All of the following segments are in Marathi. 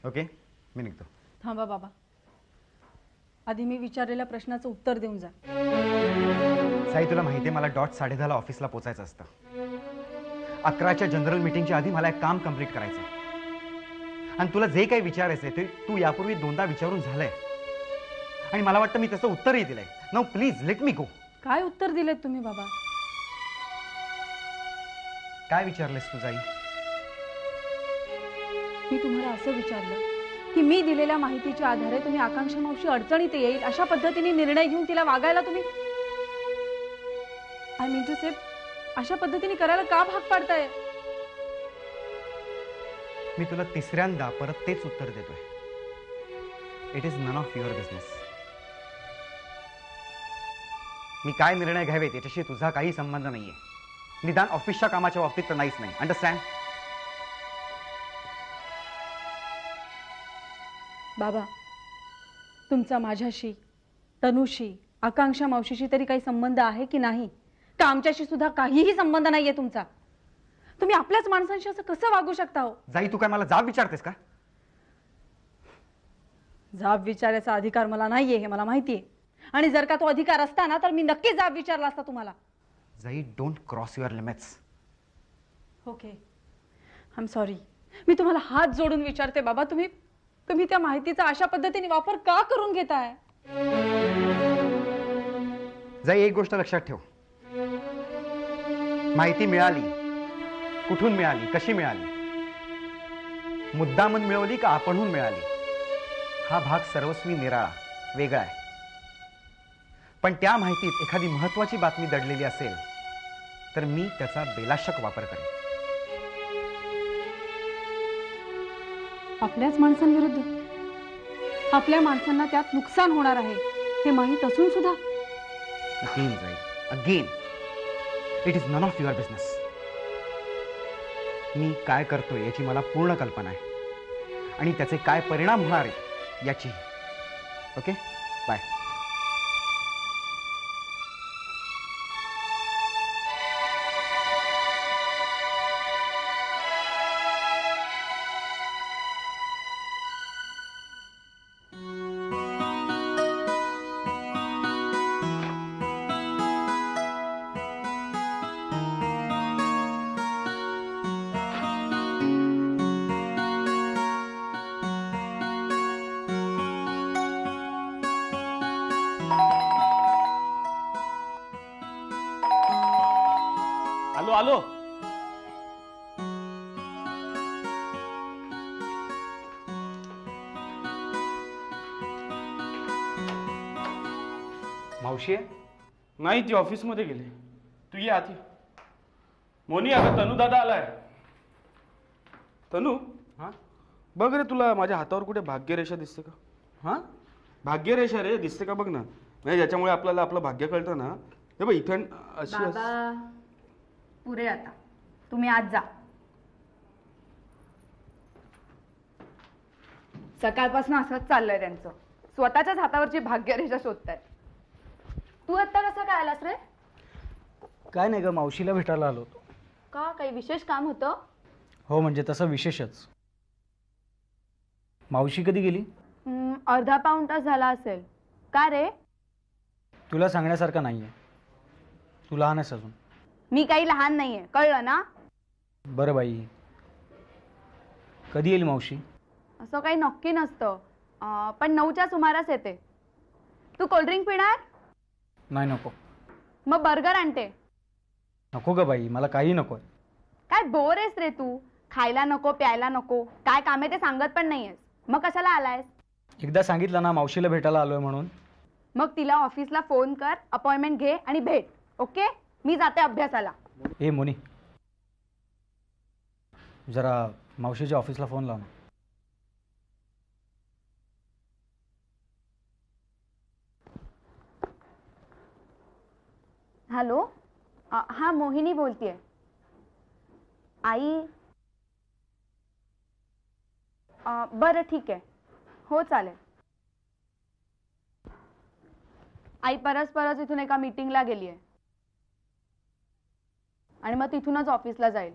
ओके, मी निघतो. थांबा बाबा, आधी मी विचारलेल्या प्रश्नाचं उत्तर देऊन जा. साई, तुला माहिती आहे मला डॉट 10:30 ऑफिसला पोचायचं असतं. 11च्या जनरल मीटिंगच्या आधी मला एक काम कंप्लीट करायचं आहे. आणि तुला जे काही विचारायचंय ते तू यापूर्वी 2दा विचारून झालंय आणि मला वाटतं मी त्याचं उत्तरही दिलंय. नाऊ प्लीज लेट मी गो. काय उत्तर दिलेत तुम्ही बाबा? काय विचारलेस तू जाई? मी तुम्हाला असं विचारलं की मी दिलेल्या माहितीच्या आधारे तुम्ही आकांक्षा मावशी अडचणीत येईल अशा पद्धतीने निर्णय घेऊन तिला वागायला तुम्ही आय मीन टू से अशा पद्धतीने करायला का भाग पाडताय? मी तुला तिसऱ्यांदा परत तेच उत्तर देतोय. It is none of your business. मी काय निर्णय घ्यावेत याच्याशी तुझा काही संबंध नाहीये. निदान ऑफिसच्या कामाच्या बाबतीत तर नाहीच नाही. अंडरस्टँड? बाबा, तुमचा माझ्याशी, तनुशी, आकांक्षा मावशीशी तरी काही संबंध आहे की नाही? का आमच्याशी सुद्धा काहीही संबंध नाहीये तुमचा? तुम्ही आपल्याच माणसांशी असं कसं वागू शकता हो? जाई, तू काय मला जाब विचारतेस का? जाब विचारायचा अधिकार मला नाहीये हे मला माहितीये. आणि जर का तो अधिकार असता ना तर मी नक्की जाब विचारला असता तुम्हाला. Jaai, don't cross your limits. Okay, I am sorry. मी तुम्हाला हात जोडून विचारते बाबा, तुम्ही त्या माहितीचा अशा पद्धतीने वापर का करून घेताय? जाई, एक गोष्ट लक्षात ठेव. माहिती मिळाली, कुठून मिळाली, कशी मिळाली, मुद्दामून मिळवली का आपणहून मिळाली, हा भाग सर्वस्वी निराळा, वेगळा आहे. पण त्या माहितीत एखादी महत्वाची बातमी दडलेली असेल तर मी त्याचा बेलाशक वापर करेन. आपल्याच माणसांविरुद्ध? आपल्या माणसांना त्यात नुकसान होणार आहे हे माहीत असून सुद्धा? Again Jaai, again, it is none of your business. मी काय करतोय याची मला पूर्ण कल्पना आहे आणि त्याचे काय परिणाम होणार आहेत याची. Okay, bye. आलो आलो. मावशी आहे? नाही, ती ऑफिसमध्ये गेली. तू ये आधी. मोनी, अगं तनू दादा आलाय. तनू, हा, बघ रे, तुला माझ्या हातावर कुठे भाग्यरेषा दिसते का? हा, भाग्यरेषा रे, दिसते का बघ ना. म्हणजे ज्याच्यामुळे आपल्याला आपलं भाग्य कळतं ना. हे बघ इथं अशी. बाबा, पुरे आता तुम्ही आज जा. सकाळपासून असंच चाललंय त्यांचं. स्वतःच्याच हातावरची भाग्यरेषा शोधतायत. तू आता कसा काय आलास रे? काय नाही ग, मावशीला भेटायला आलो होतो. का, काही विशेष काम होतं? हो, म्हणजे तसं विशेषच. मावशी कधी गेली? अर्धा पाऊण तास झाला असेल. का रे? तुला सांगण्यासारखं नाहीये, तू लहान आहेस अजून. मी काही लहान नाहीये, कळलं ना? बरं बाई, कधी येईल मावशी? असं काही नक्की नसतं, पण 9च्या सुमारास येते. तू कोल्ड्रिंक पिणार? नाही, नको. मग बर्गर आणते. नको ग बाई, मला काही नको. काय बोर आहेस रे तू? खायला नको, प्यायला नको, काय काम आहे ते सांगत पण नाहीयेस. मग कशाला आलायस? एकदा सांगितलं ना मावशीला भेटायला आलोय म्हणून. मग तिला ऑफिसला फोन कर, अपॉइंटमेंट घे आणि भेट. ओके, मी जाते अभ्यासाला. ए मोनी, जरा मावशीच्या ऑफिसला फोन लाव ना. हॅलो, हां, मोहिनी बोलतेय. आई, बरं ठीक आहे, हो चालेल. आई परस इथून एका मीटिंगला गेली आहे आणि मग तिथूनच ऑफिसला जाईल.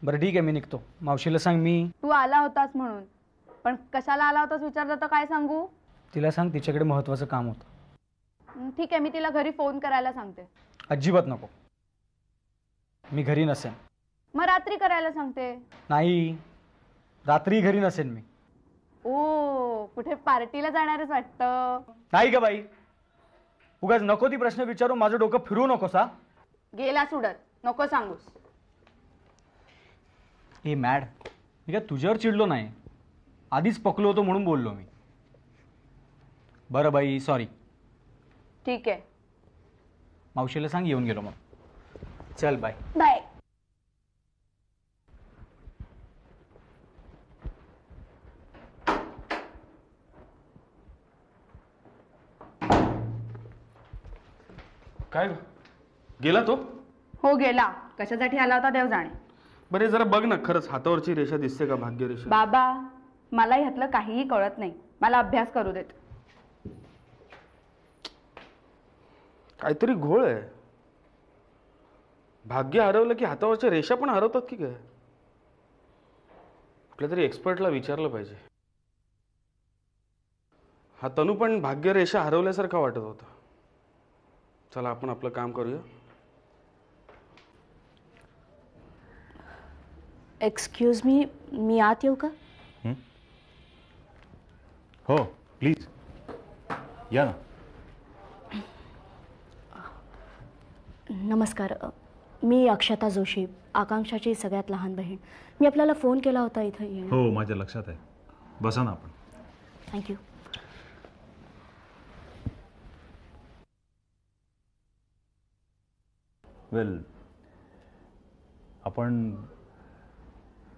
बरं ठीक आहे, मी निघतो. मावशीला सांग मी. तू आला होतास म्हणून, पण कशाला आला होतास विचारलं तर काय सांगू? तिला सांग तिच्याकडे महत्त्वाचं काम होतं. ठीक आहे, मी तिला घरी फोन करायला सांगते. अजिबात नको. मी घरी नसेन. मग रात्री करायला सांगते. नाही, रात्री घरी नसेन मी. ओ, कुठे पार्टीला जाणारच वाटतं. नाही का बाई, उगाच नको ती प्रश्न विचारू, माझं डोकं फिरू नकोस हा. गेला सुडत, नको सांगूस. ए मॅड, मी काय तुझ्यावर चिडलो नाही, आधीच पकलो होतो म्हणून बोललो मी. बरं बाई, सॉरी. ठीक आहे, मावशीला सांग येऊन गेलो मग. चल बाय. बाय. काय ग? गेला तो? हो गेला. कशासाठी आला होता देव जाणे. बरे जरा बघ ना, खरंच हातावरची रेषा दिसते का, भाग्यरेषा? बाबा, मला ह्यातलं काहीही कळत नाही. मला अभ्यास करू देत. काहीतरी घोळ आहे. भाग्य हरवलं की हातावरच्या रेषा पण हरवतात की काय? कुठल्या तरी एक्सपर्टला विचारलं पाहिजे. हा तनू पण भाग्यरेषा हरवल्यासारखा वाटत होता. चला आपण आपलं काम करूया. एक्सक्यूज मी आत येऊ का? हो प्लीज या ना. नमस्कार, मी अक्षता जोशी, आकांक्षाची सगळ्यात लहान बहीण. मी आपल्याला फोन केला होता इथं येणं. हो माझ्या लक्षात आहे. बसा ना आपण. थँक्यू. वेल, आपण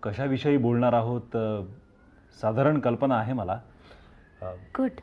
कशाविषयी बोलणार आहोत साधारण कल्पना आहे मला. गुड.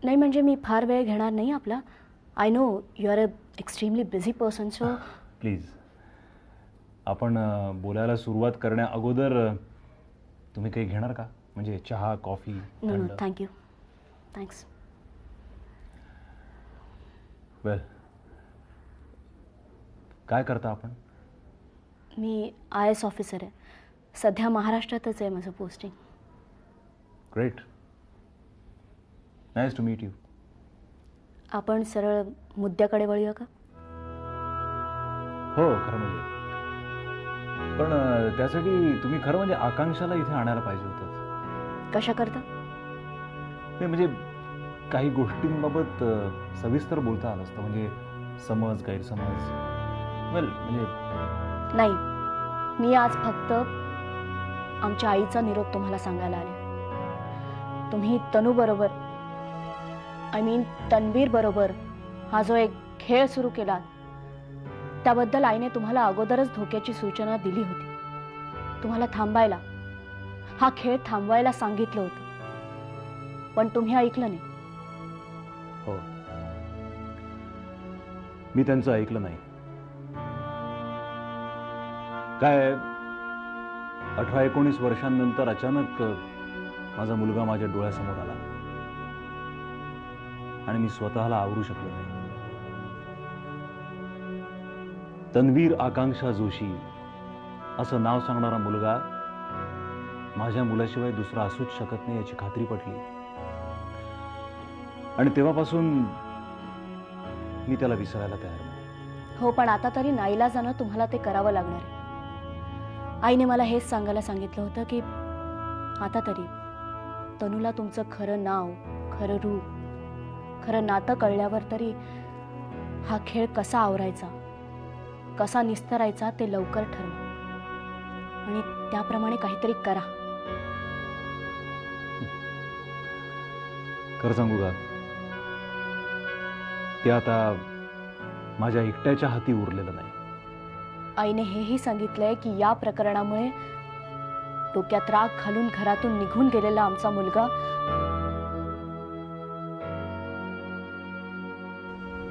नाही म्हणजे मी फार वेळ घेणार नाही आपला. I know you are a extremely busy person, so please आपण बोलायला सुरुवात करण्या अगोदर तुम्ही काही घेणार का? म्हणजे चहा, coffee? No no thank you. Thanks. Well, काय करता आपण? मी IAS ऑफिसर आहे. सध्या महाराष्ट्रातच आहे माझं posting. Great. Nice to meet you. आपण सरळ मुद्द्याकडे वळूया का? हो खरं म्हणजे, पण त्यासाठी तुम्ही खरं म्हणजे आकांक्षाला इथे आणायला पाहिजे होतं. कशा करता? नाही म्हणजे काही गोष्टींबाबत सविस्तर बोलता आलं असतं, म्हणजे समज, गैरसमज. वेल म्हणजे नाही, मी आज फक्त आमच्या आईचा निरोप तुम्हाला सांगायला आले. तुम्ही तनू बरोबर, आय मीन तन्वीर बरोबर हा जो एक खेळ सुरू केला, त्याबद्दल आईने तुम्हाला अगोदरच धोक्याची सूचना दिली होती. तुम्हाला थांबायला, हा खेळ थांबवायला सांगितलं होतं, पण तुम्ही ऐकलं नाही. हो, मी त्यांचं ऐकलं नाही. काय 18-19 वर्षांनंतर अचानक माझा मुलगा माझ्या डोळ्यासमोर आला आणि मी स्वतःला आवरू शकलो नाही. तन्वीर आकांक्षा जोशी असं नाव सांगणारा मुलगा माझ्या मुलाशिवाय दुसरा असूच शकत नाही याची खात्री पटली. आणि तेव्हापासून मी त्याला विसरायला तयार नाही. हो, पण आता तरी नाईलाजानं तुम्हाला ते करावं लागणार आहे. आईने मला हेच सांगायला सांगितलं होतं की आता तरी तनूला तुमचं खरं नाव, खरं रूप, खरं नातं कळल्यावर तरी हा खेळ कसा आवरायचा, कसा निस्तरायचा ते लवकर ठरवा आणि त्याप्रमाणे काहीतरी करा. खरं सांगू का, ते आता माझ्या एकट्याच्या हाती उरलेलं नाही. आईने हेही सांगितलंय की या प्रकरणामुळे डोक्यात राग घालून घरातून निघून गेलेला आमचा मुलगा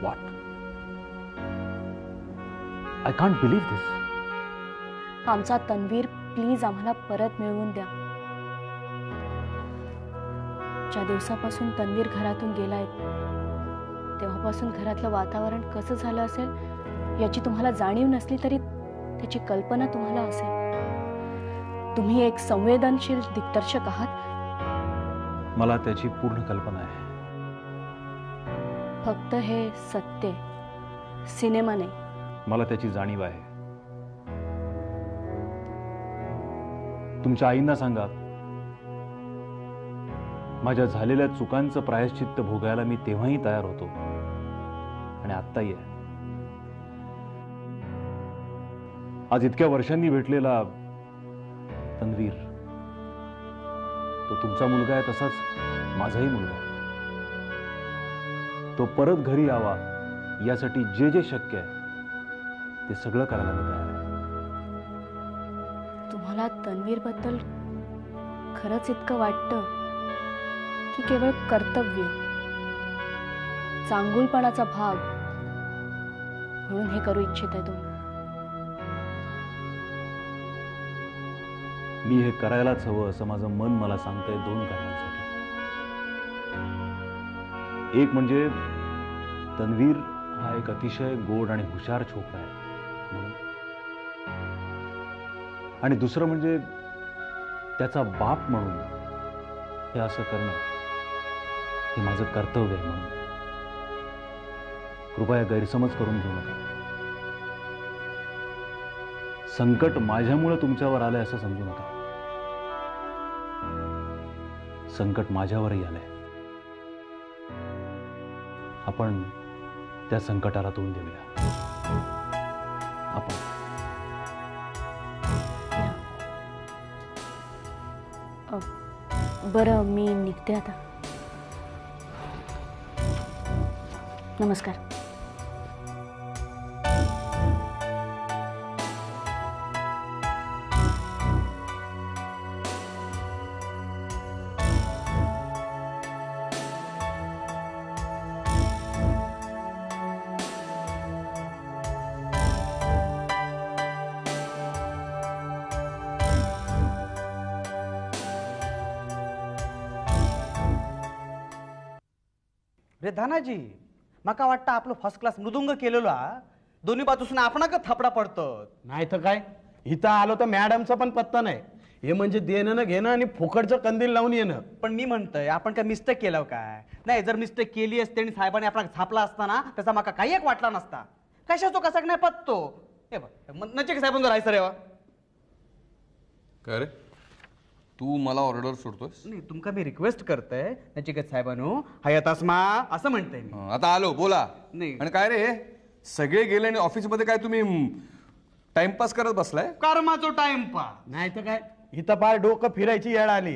What? I can't believe this. आमचा तन्वीर प्लीज आम्हाला परत मिळवून द्या. ज्या दिवसापासून तन्वीर घरातून गेलाय तेव्हापासून घरातलं वातावरण कसं झालं असेल याची तुम्हाला जाणीव नसली तरी त्याची कल्पना तुम्हाला असेल. तुम्ही एक संवेदनशील दिग्दर्शक आहात. मला त्याची पूर्ण कल्पना आहे. फक्त हे सत्य, सिनेमा नाही. मला त्याची जाणीव आहे. तुमच्या आईंना सांगा, माझ्या झालेल्या चुकांचं प्रायश्चित्त भोगायला मी तेव्हाही तयार होतो आणि आत्ताही आहे. आज इतक्या वर्षांनी भेटलेला तन्वीर, तो तुमचा मुलगा आहे, तसाच माझाही मुलगा आहे. तो परत घरी यावा यासाठी जे जे शक्य आहे ते सगळं करायला मी तयार आहे. तुम्हाला तन्वीर बद्दल खरंच इतकं वाटतं की केवळ कर्तव्य, चांगुलपणाचा भाग म्हणून हे करू इच्छित आहे तुम्ही? मी हे करायलाच हवं असं माझं मन मला सांगतंय 2 कारणांसाठी. एक म्हणजे तन्वीर हा एक अतिशय गोड आणि हुशार छोकरा आहे म्हणून, आणि दुसरं म्हणजे त्याचा बाप म्हणून हे असं करणं हे माझं कर्तव्य आहे म्हणून. कृपया गैरसमज करून घेऊ नका. संकट माझ्यामुळे तुमच्यावर आलंय असं समजू नका. संकट माझ्यावरही आलंय. आपण त्या संकटाला तोंड देऊया. आपण बरं, मी निघते आता. नमस्कार. रे धनाजी, माका वाटतं आपलं फर्स्ट क्लास मृदुंग केलेलो हा. दोन्ही बाजूसून आपणाक थापडा पडतो. नाही तर काय, इथं आलो तर मॅडमचा पण पत्ता नाही. हे म्हणजे देणं न घेणं आणि फुकटचं कंदील लावून येणं. पण मी म्हणतोय, आपण काय मिस्टेक केलं काय? नाही, जर मिस्टेक केली असते आणि साहेबांनी आपला छापला असताना त्याचा माका काही एक वाटला नसता. कशाचो कसा नाही पत्तो. हे बघ, नचिक साहेबांवर राहायचं रेवा. काय रे, तू मला ऑर्डर सोडतोस? नाही, तुमका मी रिक्वेस्ट करतोय नचिकेत साहेबांनो, हयात मा असं म्हणतोय मी. आता आलो, बोला. नाही. आणि काय रे, सगळे गेले आणि ऑफिसमध्ये काय तुम्ही टाइमपास करत बसलाय? कर्माचो टाइमपास. नाही तर काय, इथं फार डोकं फिरायची येळ आली.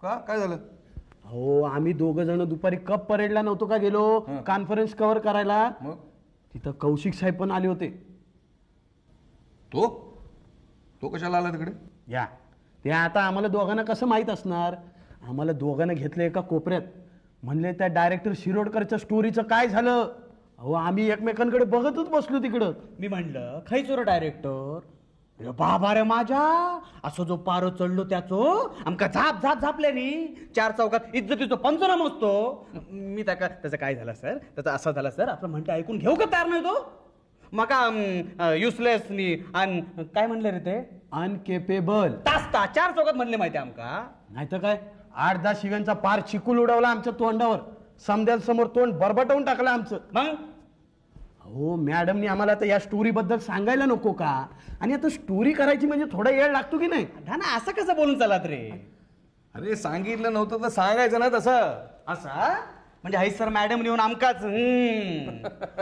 का, काय झालं? हो, आम्ही 2 जण दुपारी कप परेडला नव्हतो का गेलो कॉन्फरन्स कव्हर करायला. मग तिथं कौशिक साहेब पण आले होते. तो कशाला आला तिकडे? या ते आता आम्हाला दोघांना कसं माहीत असणार. आम्हाला दोघांना घेतलं एका कोपऱ्यात. म्हणले त्या डायरेक्टर शिरोडकरच्या स्टोरीचं काय झालं. अहो, आम्ही एकमेकांकडे बघतच बसलो तिकडं. मी म्हणलं, खैचो रे डायरेक्टर. बाबा रे माझ्या, असं जो पारो चढलो त्याचो आमका झाप झाप झापल्यानी 4 चौकात इज्जतीचो पंचनामा असतो. मी त्याचं काय झालं सर, त्याचं असं झालं सर, आपलं म्हणते ऐकून घेऊ का तयार नाही तो. मका युजलेस नी आणि काय म्हणले रे ते, अनकेपेबल. तास्ता 4 चौकात म्हणले माहिती आमका. नाही तर काय, 8-10 शिव्यांचा पार चिकूल उडवला आमच्या तोंडावर. समद्याल समोर तोंड बरबटवून टाकलं आमचं. मग हो, मॅडमनी आम्हाला आता या स्टोरी बद्दल सांगायला नको का. आणि आता स्टोरी करायची म्हणजे थोडा वेळ लागतो की नाही. ना, असं कसं बोलून चालत रे. अरे सांगितलं नव्हतं तर सांगायचं ना तसं. असं म्हणजे हाय सर, मॅडम येऊन आमकाच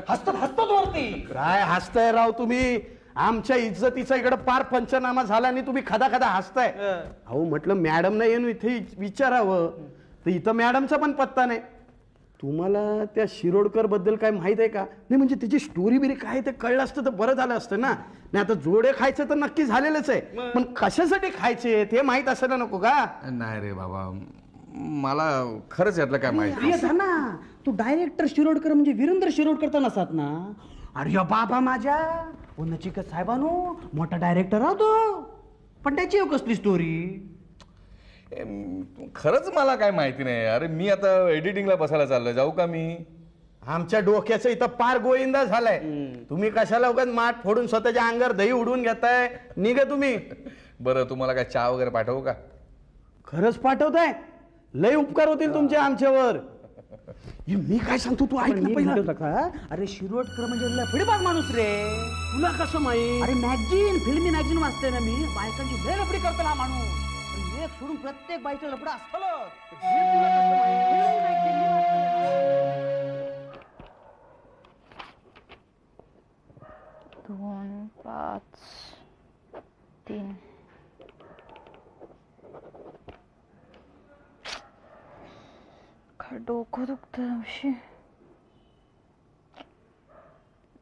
हसतात हसतात वरती. काय हसताय राव तुम्ही. आमच्या इज्जतीचा इकडे पार पंचनामा झाला आणि तुम्ही खदा खदा हसताय. अहो, म्हटलं मॅडम नाही येऊन इथे विचारावं, तर इथं मॅडमचा पण पत्ता नाही. तुम्हाला त्या शिरोडकर बद्दल काय माहित आहे का? नाही म्हणजे त्याची स्टोरी बिरी काय ते कळलं असतं तर बरं झालं असतं ना. नाही आता जोडे खायचं तर नक्की झालेलंच आहे, पण कशासाठी खायचे ते माहित असायला नको का? नाही रे बाबा, मला खरंच यातलं काय माहिती ना. तू डायरेक्टर शिरोडकर म्हणजे वीरेंद्र शिरोडकर तर नसतात ना. अरे बाबा माझ्या, नचिकेत साहेबानो मोठा डायरेक्टर राहतो, पण त्याची कसली स्टोरी. खरंच मला काय माहिती नाही. अरे मी आता एडिटिंगला बसायला चाललोय, जाऊ का मी? आमच्या डोक्याचं इथं पार गोविंदा झालाय. तुम्ही कशाला उगाच माठ फोडून स्वतःच्या अंगावर दही उडवून घेताय. निघा तुम्ही. बरं तुम्हाला काय चहा वगैरे पाठवू का? खरंच पाठवताय? लय उपकार होतील तुमचे आमच्यावर. हे मी काय सांगतो तू ऐक ना पहिला. अरे शिरोडकर म्हणजे लफडीबाज माणूस रे. तुला कसं माहित? अरे मॅगझिन फिल्मी मॅगझिन वाचते ना मी. बायकांची लय लफडी करतो हा माणूस. एक सोडून प्रत्येक बाईचं लफडं असतं. हे तुला कसं माहित? फिल्मी मॅगझिन मी वाचलेलं. 2, 5, 3 डोकं दुखतंय.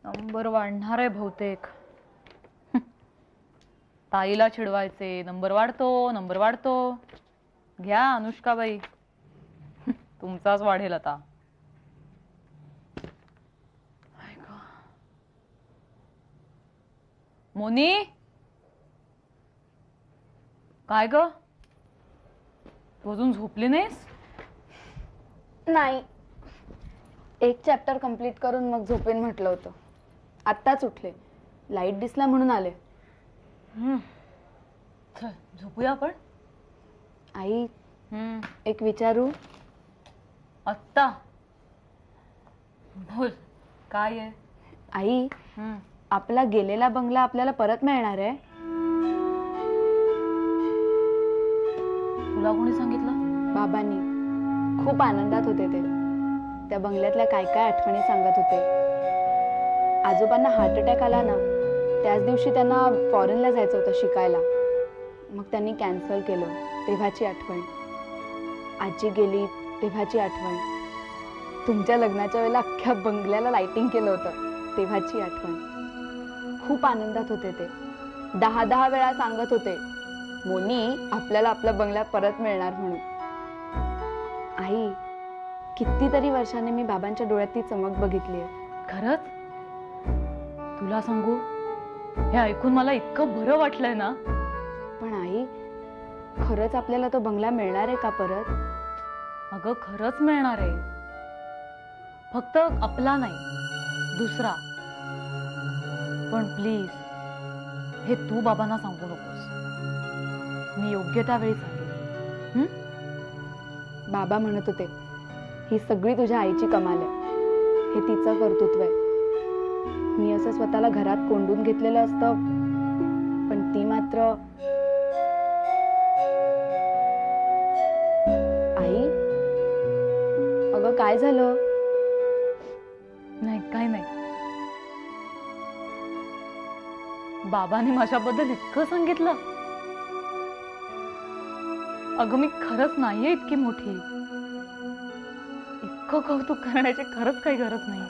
नंबर वाढणार आहे बहुतेक. ताईला चिडवायचे, नंबर वाढतो. घ्या अनुष्काबाई, तुमचाच वाढेल आता. मोनी, काय ग, तू अजून झोपली नाहीस? नाही, एक चॅप्टर कंप्लीट करून मग झोपेन म्हटलं होतं. आत्ताच उठले, लाईट दिसला म्हणून आले. चल झोपूया आपण. आई, एक विचारू? आत्ता बोल, काय आहे? आई, आपला गेलेला बंगला आपल्याला परत मिळणार आहे? तुला कोणी सांगितलं? बाबांनी. खूप आनंदात होते ते. त्या बंगल्यातल्या काय काय आठवणी सांगत होते. आजोबांना हार्ट अटॅक आला ना, त्याच दिवशी त्यांना फॉरेनला जायचं होतं शिकायला. मग त्यांनी कॅन्सल केलं. तेव्हाची आठवण. आजी गेली तेव्हाची आठवण. तुमच्या लग्नाच्या वेळेला अख्ख्या बंगल्याला लाइटिंग केलं होतं तेव्हाची आठवण. खूप आनंदात होते ते. 10 वेळा सांगत होते, मोनी, आपल्याला आपला बंगला परत मिळणार म्हणून. आई, कितीतरी वर्षांनी मी बाबांच्या डोळ्यात ती चमक बघितली आहे. खरंच? तुला सांगू, हे ऐकून मला इतकं बरं वाटलंय ना. पण आई, खरंच आपल्याला तो बंगला मिळणार आहे का परत? अगं खरंच मिळणार आहे. फक्त आपला नाही, दुसरा. पण प्लीज हे तू बाबांना सांगू नकोस. मी योग्य त्यावेळी सांगेन. बाबा म्हणत होते, ही सगळी तुझ्या आईची कमाल आहे. हे तिचं कर्तृत्व आहे. मी असं स्वतःला घरात कोंडून घेतलेलं असतं, पण ती मात्र. आई, अगं काय झालं? नाही, काही नाही. बाबांनी माझ्याबद्दल इतकं सांगितलं. अगं मी खरंच नाहीये इतकी मोठी. इतकं कौतुक करण्याची खरंच काही गरज नाही.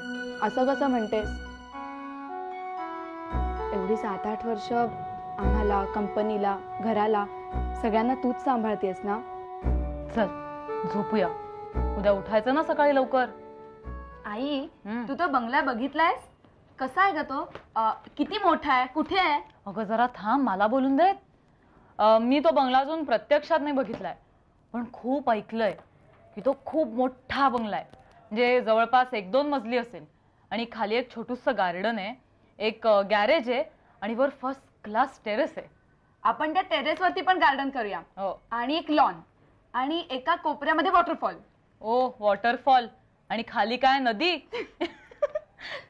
असं कसं म्हणतेस? एवढी 7-8 वर्ष आम्हाला, कंपनीला, घराला, सगळ्यांना तूच सांभाळतेस ना. चल झोपूया, उद्या उठायचं ना सकाळी लवकर. आई, तू तो बंगला बघितलायस? कसा आहे ग तो? किती मोठा आहे? कुठे आहे? अगं जरा थांब, मला बोलून देत. मी तो बंगला अजून प्रत्यक्षात नाही बघितलाय, पण खूप ऐकलंय की तो खूप मोठा बंगला आहे. म्हणजे जवळपास 1-2 मजली असेल. आणि खाली एक छोटूसं गार्डन आहे, एक गॅरेज आहे, आणि वर फर्स्ट क्लास टेरेस आहे. आपण त्या टेरेसवरती पण गार्डन करूया. हो. आणि एक लॉन, आणि एका कोपऱ्यामध्ये वॉटरफॉल. ओ वॉटरफॉल, आणि खाली काय नदी.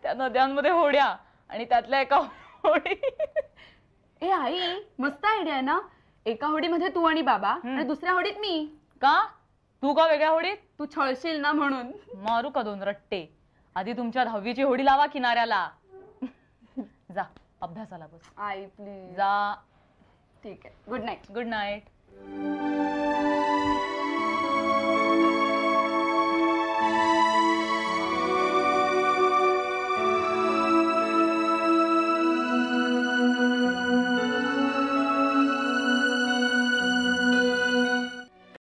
त्या नद्यांमध्ये होड्या, आणि त्यातल्या एका होडी. ए आई, मस्त आयडिया आहे ना. एका होडीमध्ये तू आणि बाबा, आणि दुसऱ्या होडीत मी. का? तू का वेगळ्या होडीत? तू छळशील ना म्हणून. मारू का 2 रट्टे? आधी तुमच्या 10वीची होडी लावा किनाऱ्याला. जा अभ्यासाला बस. आई प्लीज जा. ठीक आहे. Good night. Good night.